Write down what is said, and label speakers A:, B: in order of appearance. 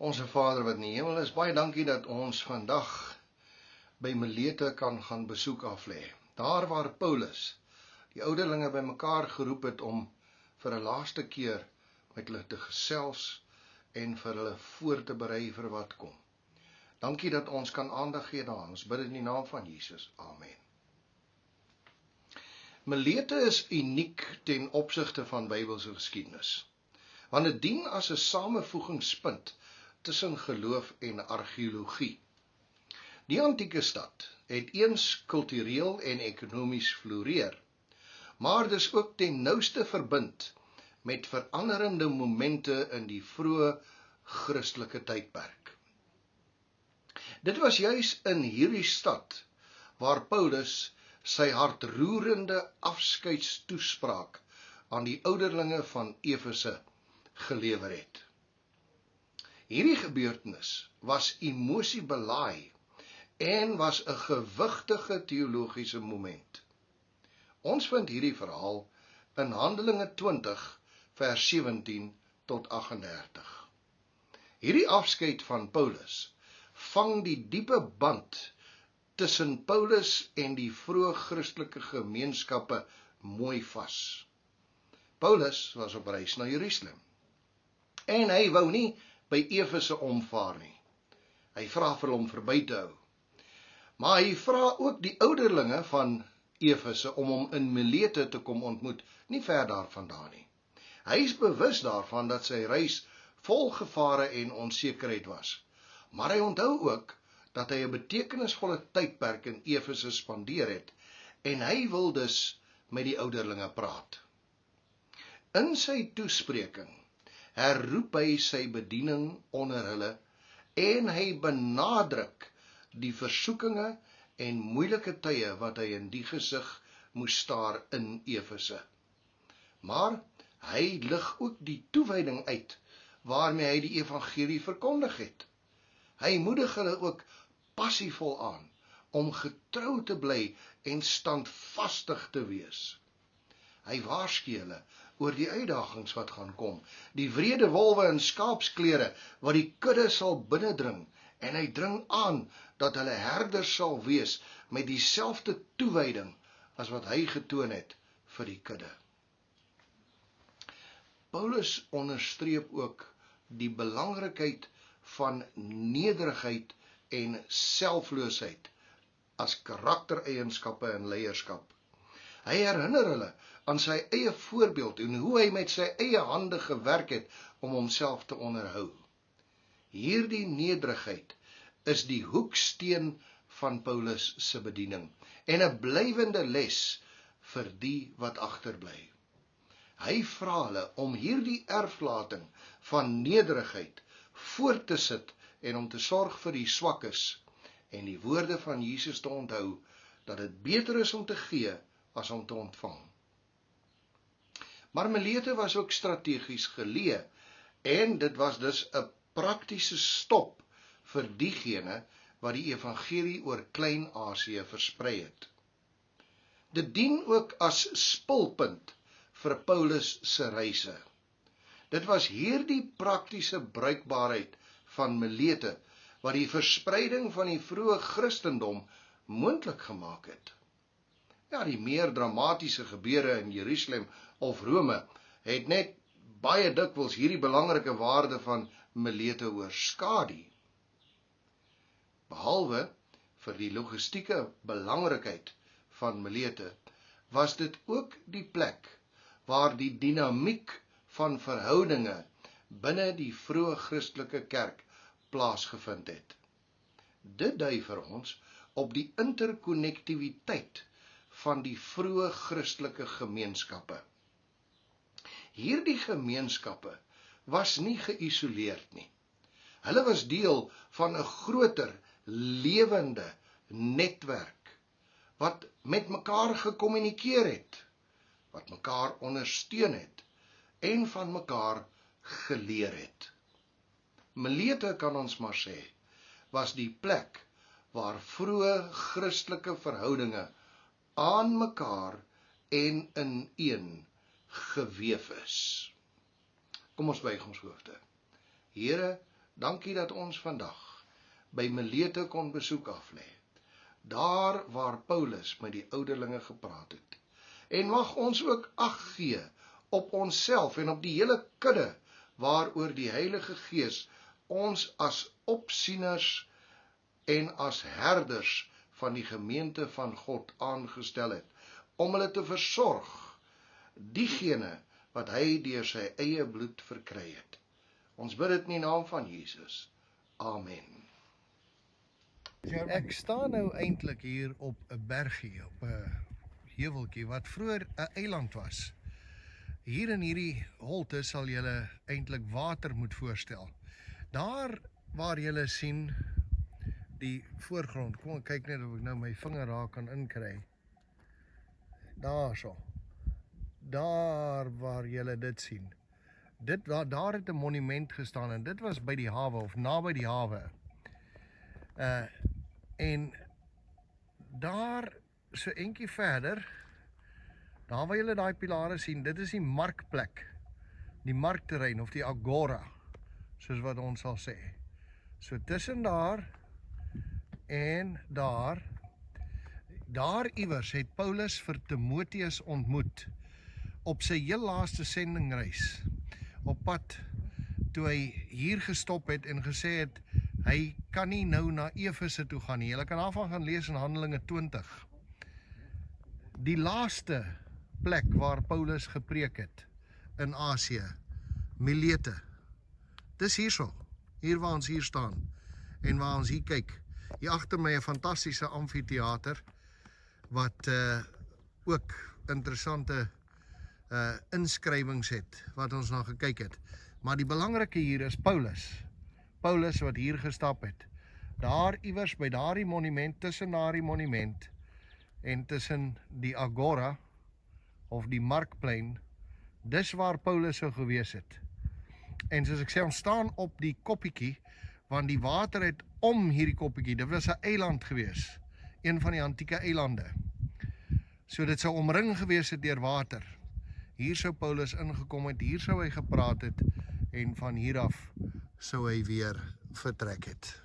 A: Onse Vader wat in die hemel is, baie dankie dat ons vandag by Milete kan gaan besoek aflê. Daar waar Paulus die ouderlinge bymekaar geroep het om vir 'n laaste keer met hulle te gesels en vir hulle voor te berei vir wat kom. Dankie dat ons kan aandag gee daaraan. Ons bid in die naam van Jesus. Amen. Milete is uniek ten opsigte van Bybelse geskiedenis, want dit dien as 'n samevoegingspunt tussen geloof en argeologie. Die antieke stad het eens kultureel en ekonomies floreer, maar dis ook ten nouste verbind met veranderende momente in die vroeë Christelike tydperk. Dit was juis in hierdie stad waar Paulus sy hartroerende afskeidstoespraak aan die ouderlinge van Efese gelewer het. Hierdie gebeurtenis was emosiebelaai en was 'n gewigtige teologiese moment. Ons vind hierdie verhaal in Handelinge 20 vers 17 tot 38. Hierdie afskeid van Paulus vang die diepe band tussen Paulus en die vroeë Christelike gemeenskappe mooi vas. Paulus was op reis na Jerusalem en hy wou nie by Efese omvaar nie. Hy vra vir hom verby te hou. Maar hy vra ook die ouderlinge van Efese om hom in Milete te kom ontmoet, nie ver daarvandaan nie. Hy is bewus daarvan dat sy reis vol gevare en onsekerheid was, maar hy onthou ook dat hy 'n betekenisvolle tydperk in Efese spandeer het en hy wil dus met die ouderlinge praat. In sy toespreking herroep hy sy bediening onder hulle en hy benadruk die versoekinge en moeilike tye wat hy in die gesig moes staar in Efese. Maar hy lig ook die toewyding uit waarmee hy die evangelie verkondig het. Hy moedig hulle ook passievol aan om getrou te bly en standvastig te wees. Hy waarsku hulle oor die uitdagings wat gaan kom, die wrede wolwe in skaapsklere wat die kudde sal binnendring, en hy dring aan dat hulle herders sal wees met dieselfde toewyding as wat hy getoon het vir die kudde. Paulus onderstreep ook die belangrikheid van nederigheid en selfloosheid as karaktereienskappe in leierskap. Hy herinner hulle aan sy eie voorbeeld en hoe hy met sy eie hande gewerk het om homself te onderhou. Hierdie nederigheid is die hoeksteen van Paulus se bediening en 'n blywende les vir die wat agterbly. Hy vra hulle om hierdie erflating van nederigheid voort te sit en om te sorg vir die swakkes en die woorde van Jesus te onthou dat dit beter is om te gee as om te ontvang. Maar Milete was ook strategies geleë en dit was dus 'n praktiese stop vir diegene wat die evangelie oor Klein-Asië versprei het. Dit dien ook as spulpunt vir Paulus se reise. Dit was hierdie praktiese bruikbaarheid van Milete wat die verspreiding van die vroeë Christendom moontlik gemaak het. Ja, die meer dramatiese gebeure in Jerusalem of Rome het net baie dikwels hierdie belangrike waarde van Milete oorskadu. Behalwe vir die logistieke belangrikheid van Milete, was dit ook die plek waar die dinamiek van verhoudinge binne die vroeë Christelike kerk plaasgevind het. Dit dui vir ons op die interkonnektiwiteit van die vroeë Christelike gemeenskappe. Hierdie gemeenskappe was nie geïsoleerd nie. Hulle was deel van 'n groter, lewende netwerk wat met mekaar gekommunikeer het, wat mekaar ondersteun het en van mekaar geleer het. Milete, kan ons maar sê, was die plek waar vroeë Christelike verhoudinge aan mekaar en ineen geweef is. Kom ons buig ons hoofde. Here, Dankie dat ons vandag by Milete kon besoek aflê, daar waar Paulus met die ouderlinge gepraat het. En mag ons ook ag gee op onsself en op die hele kudde waaroor die Heilige Gees ons as opsieners en as herders van die gemeente van God aangestel het, om hulle te versorg, diegene wat hy deur sy eie bloed verkry het. Ons bid dit in die naam van Jesus. Amen. Ek staan nou eintlik hier op 'n bergie, op 'n heuweltjie wat vroeër 'n eiland was. Hier in hierdie holte sal julle eintlik water moet voorstel. Daar waar julle sien die voorgrond, kom ek kyk net of ek nou my vinger raak kan inkry. Daarso. Daar waar julle dit sien. Daar het 'n monument gestaan en dit was by die hawe of naby die hawe. En daar so eentjie verder, daar waar julle daai pilare sien, dit is die markplek, die markterrein of die agora, soos wat ons sal sê. So tussen daar en daar iewers het Paulus vir Timoteus ontmoet op sy heel laaste sendingreis, op pad toe hy hier gestop het en gesê het, hy kan nie nou na Efese toe gaan nie. Julle kan daarvan gaan lees in Handelinge 20. Die laaste plek waar Paulus gepreek het in Asië, Milete. Dis hierso, hier waar ons hier staan en waar ons hier kyk. Hier agter my 'n fantastiese amfitheater wat ook interessante inskrywings het wat ons na gekyk het. Maar die belangrike hier is Paulus wat hier gestap het. Daar iewers by daardie monument, tussen daardie monument en tussen die agora of die markplein, dis waar Paulus sou gewees het. En soos ek sê, ons staan op die koppietjie, want die water het om hierdie koppietjie, dit was 'n eiland gewees, een van die antieke eilande. So dit sou omring gewees het deur water. Hier sou Paulus ingekom het, hier sou hy gepraat het, en van hier af sou hy weer vertrek het.